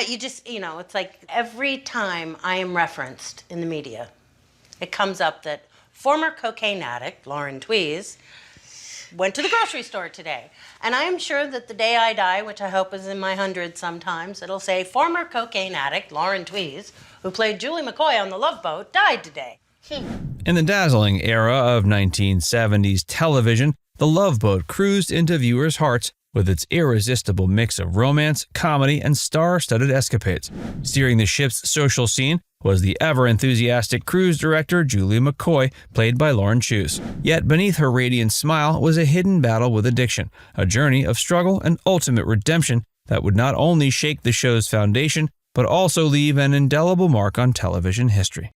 It's like every time I am referenced in the media, it comes up that former cocaine addict Lauren Tewes went to the grocery store today. And I am sure that the day I die, which I hope is in my hundreds sometimes, it'll say former cocaine addict Lauren Tewes, who played Julie McCoy on The Love Boat, died today. In the dazzling era of 1970s television, The Love Boat cruised into viewers' hearts with its irresistible mix of romance, comedy, and star-studded escapades. Steering the ship's social scene was the ever-enthusiastic cruise director Julie McCoy, played by Lauren Tewes. Yet beneath her radiant smile was a hidden battle with addiction, a journey of struggle and ultimate redemption that would not only shake the show's foundation, but also leave an indelible mark on television history.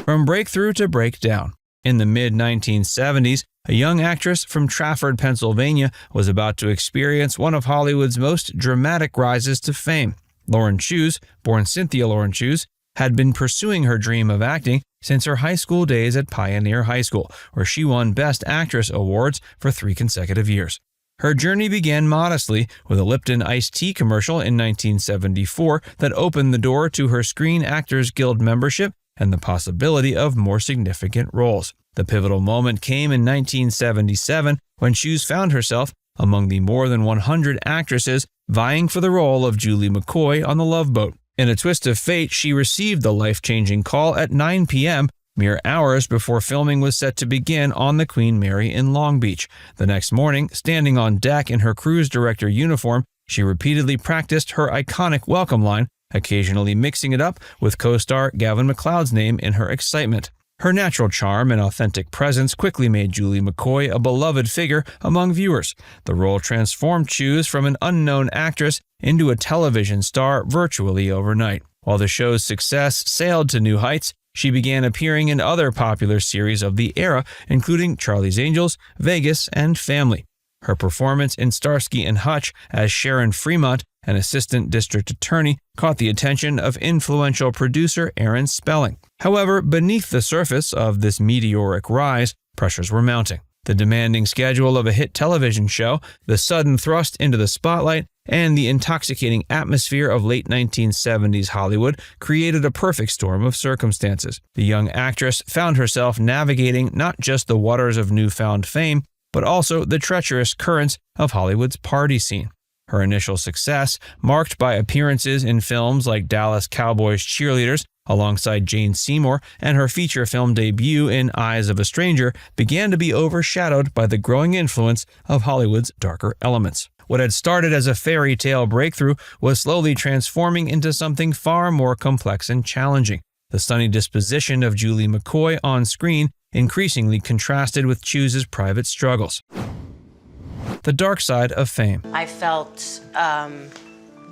From breakthrough to breakdown. In the mid-1970s, a young actress from Trafford, Pennsylvania, was about to experience one of Hollywood's most dramatic rises to fame. Lauren Tewes, born Cynthia Lauren Tewes, had been pursuing her dream of acting since her high school days at Pioneer High School, where she won Best Actress awards for 3 consecutive years. Her journey began modestly with a Lipton iced tea commercial in 1974 that opened the door to her Screen Actors Guild membership and the possibility of more significant roles. The pivotal moment came in 1977 when Tewes found herself among the more than 100 actresses vying for the role of Julie McCoy on The Love Boat. In a twist of fate, she received the life-changing call at 9 p.m., mere hours before filming was set to begin on the Queen Mary in Long Beach. The next morning, standing on deck in her cruise director uniform, she repeatedly practiced her iconic welcome line, occasionally mixing it up with co-star Gavin MacLeod's name in her excitement. Her natural charm and authentic presence quickly made Julie McCoy a beloved figure among viewers. The role transformed Tewes from an unknown actress into a television star virtually overnight. While the show's success sailed to new heights, she began appearing in other popular series of the era, including Charlie's Angels, Vegas, and Family. Her performance in Starsky and Hutch as Sharon Fremont, an assistant district attorney, caught the attention of influential producer Aaron Spelling. However, beneath the surface of this meteoric rise, pressures were mounting. The demanding schedule of a hit television show, the sudden thrust into the spotlight, and the intoxicating atmosphere of late 1970s Hollywood created a perfect storm of circumstances. The young actress found herself navigating not just the waters of newfound fame, but also the treacherous currents of Hollywood's party scene. Her initial success, marked by appearances in films like Dallas Cowboys Cheerleaders alongside Jane Seymour, and her feature film debut in Eyes of a Stranger, began to be overshadowed by the growing influence of Hollywood's darker elements. What had started as a fairy tale breakthrough was slowly transforming into something far more complex and challenging. The sunny disposition of Julie McCoy on screen increasingly contrasted with Tewes' private struggles. The dark side of fame. I felt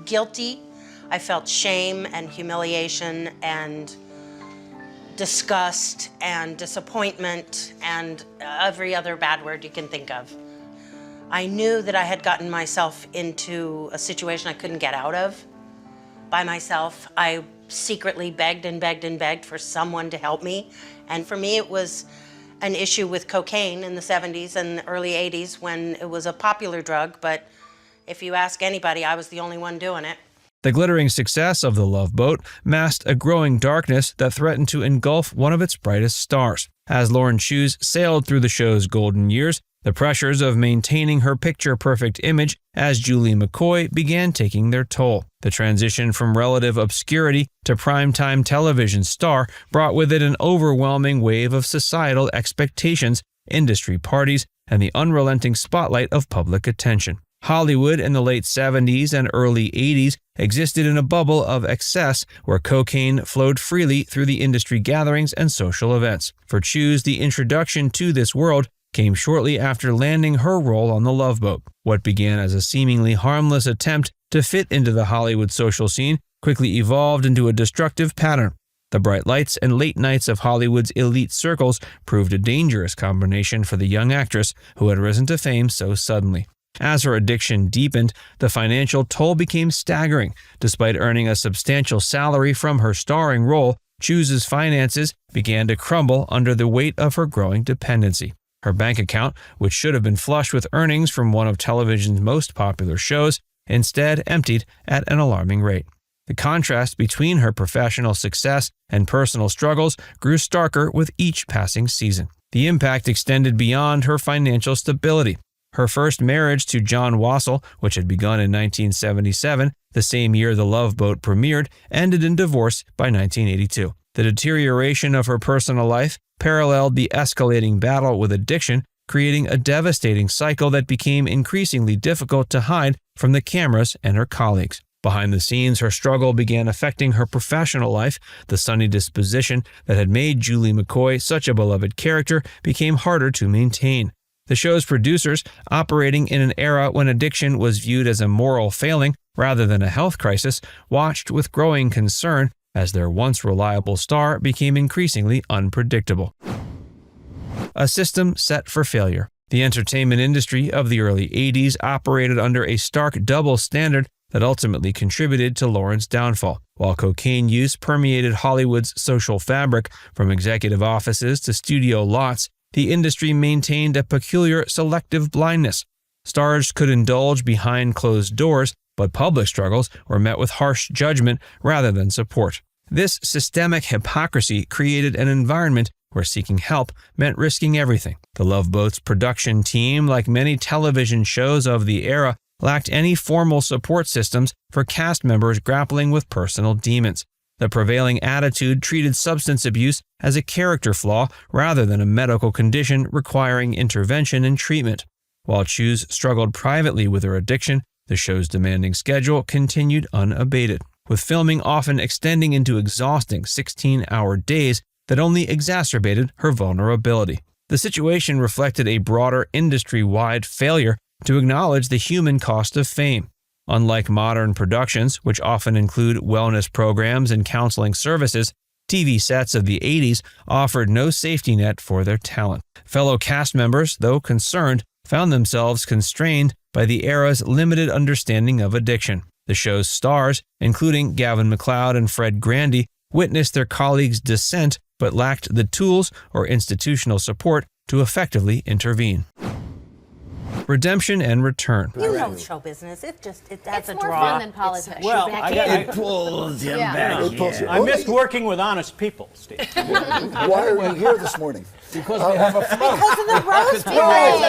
guilty. I felt shame and humiliation and disgust and disappointment and every other bad word you can think of. I knew that I had gotten myself into a situation I couldn't get out of by myself. I secretly begged and begged and begged for someone to help me. And for me, it was an issue with cocaine in the 70s and the early 80s when it was a popular drug. But if you ask anybody, I was the only one doing it. The glittering success of The Love Boat masked a growing darkness that threatened to engulf one of its brightest stars. As Lauren Tewes sailed through the show's golden years, the pressures of maintaining her picture-perfect image as Julie McCoy began taking their toll. The transition from relative obscurity to primetime television star brought with it an overwhelming wave of societal expectations, industry parties, and the unrelenting spotlight of public attention. Hollywood in the late 70s and early 80s existed in a bubble of excess where cocaine flowed freely through the industry gatherings and social events. For Tewes, the introduction to this world came shortly after landing her role on The Love Boat. What began as a seemingly harmless attempt to fit into the Hollywood social scene quickly evolved into a destructive pattern. The bright lights and late nights of Hollywood's elite circles proved a dangerous combination for the young actress who had risen to fame so suddenly. As her addiction deepened, the financial toll became staggering. Despite earning a substantial salary from her starring role, Tewes' finances began to crumble under the weight of her growing dependency. Her bank account, which should have been flush with earnings from one of television's most popular shows, instead emptied at an alarming rate. The contrast between her professional success and personal struggles grew starker with each passing season. The impact extended beyond her financial stability. Her first marriage to John Wassell, which had begun in 1977, the same year The Love Boat premiered, ended in divorce by 1982. The deterioration of her personal life paralleled the escalating battle with addiction, creating a devastating cycle that became increasingly difficult to hide from the cameras and her colleagues. Behind the scenes, her struggle began affecting her professional life. The sunny disposition that had made Julie McCoy such a beloved character became harder to maintain. The show's producers, operating in an era when addiction was viewed as a moral failing rather than a health crisis, watched with growing concern as their once reliable star became increasingly unpredictable. A system set for failure. The entertainment industry of the early 80s operated under a stark double standard that ultimately contributed to Lauren's downfall. While cocaine use permeated Hollywood's social fabric, from executive offices to studio lots, the industry maintained a peculiar selective blindness. Stars could indulge behind closed doors, but public struggles were met with harsh judgment rather than support. This systemic hypocrisy created an environment where seeking help meant risking everything. The Love Boat's production team, like many television shows of the era, lacked any formal support systems for cast members grappling with personal demons. The prevailing attitude treated substance abuse as a character flaw rather than a medical condition requiring intervention and treatment. While Tewes struggled privately with her addiction, the show's demanding schedule continued unabated, with filming often extending into exhausting 16-hour days that only exacerbated her vulnerability. The situation reflected a broader industry-wide failure to acknowledge the human cost of fame. Unlike modern productions, which often include wellness programs and counseling services, TV sets of the 80s offered no safety net for their talent. Fellow cast members, though concerned, found themselves constrained by the era's limited understanding of addiction. The show's stars, including Gavin MacLeod and Fred Grandy, witnessed their colleagues' dissent but lacked the tools or institutional support to effectively intervene. Redemption and return. You know show business. It has It's a more draw. fun than politics. Well, It pulls him back in. I missed working with honest people, Steve. Why are you here this morning? Because we have a flow. Because of the roast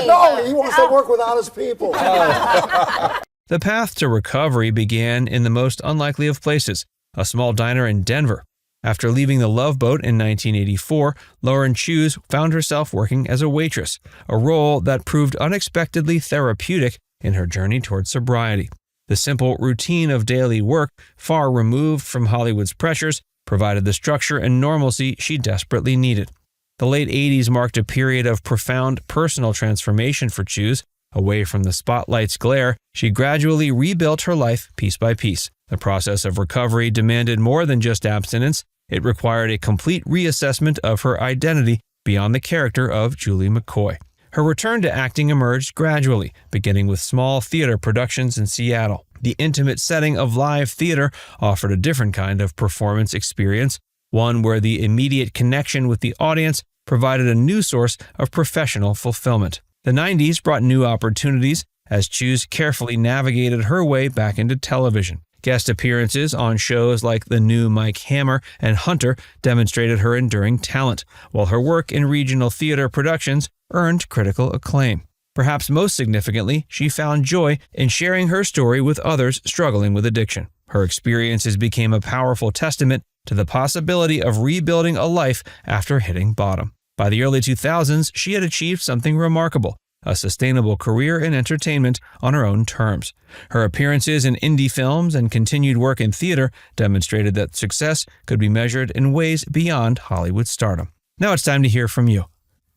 No, he wants to work with honest people. The path to recovery began in the most unlikely of places, a small diner in Denver. After leaving the Love Boat in 1984, Lauren Tewes found herself working as a waitress, a role that proved unexpectedly therapeutic in her journey toward sobriety. The simple routine of daily work, far removed from Hollywood's pressures, provided the structure and normalcy she desperately needed. The late 80s marked a period of profound personal transformation for Tewes. Away from the spotlight's glare, she gradually rebuilt her life piece by piece. The process of recovery demanded more than just abstinence. It required a complete reassessment of her identity beyond the character of Julie McCoy. Her return to acting emerged gradually, beginning with small theater productions in Seattle. The intimate setting of live theater offered a different kind of performance experience, one where the immediate connection with the audience provided a new source of professional fulfillment. The 90s brought new opportunities as Tewes carefully navigated her way back into television. Guest appearances on shows like The New Mike Hammer and Hunter demonstrated her enduring talent, while her work in regional theater productions earned critical acclaim. Perhaps most significantly, she found joy in sharing her story with others struggling with addiction. Her experiences became a powerful testament to the possibility of rebuilding a life after hitting bottom. By the early 2000s, she had achieved something remarkable: a sustainable career in entertainment on her own terms. Her appearances in indie films and continued work in theater demonstrated that success could be measured in ways beyond Hollywood stardom. Now it's time to hear from you.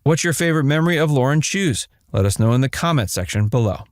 What's your favorite memory of Lauren Tewes? Let us know in the comment section below.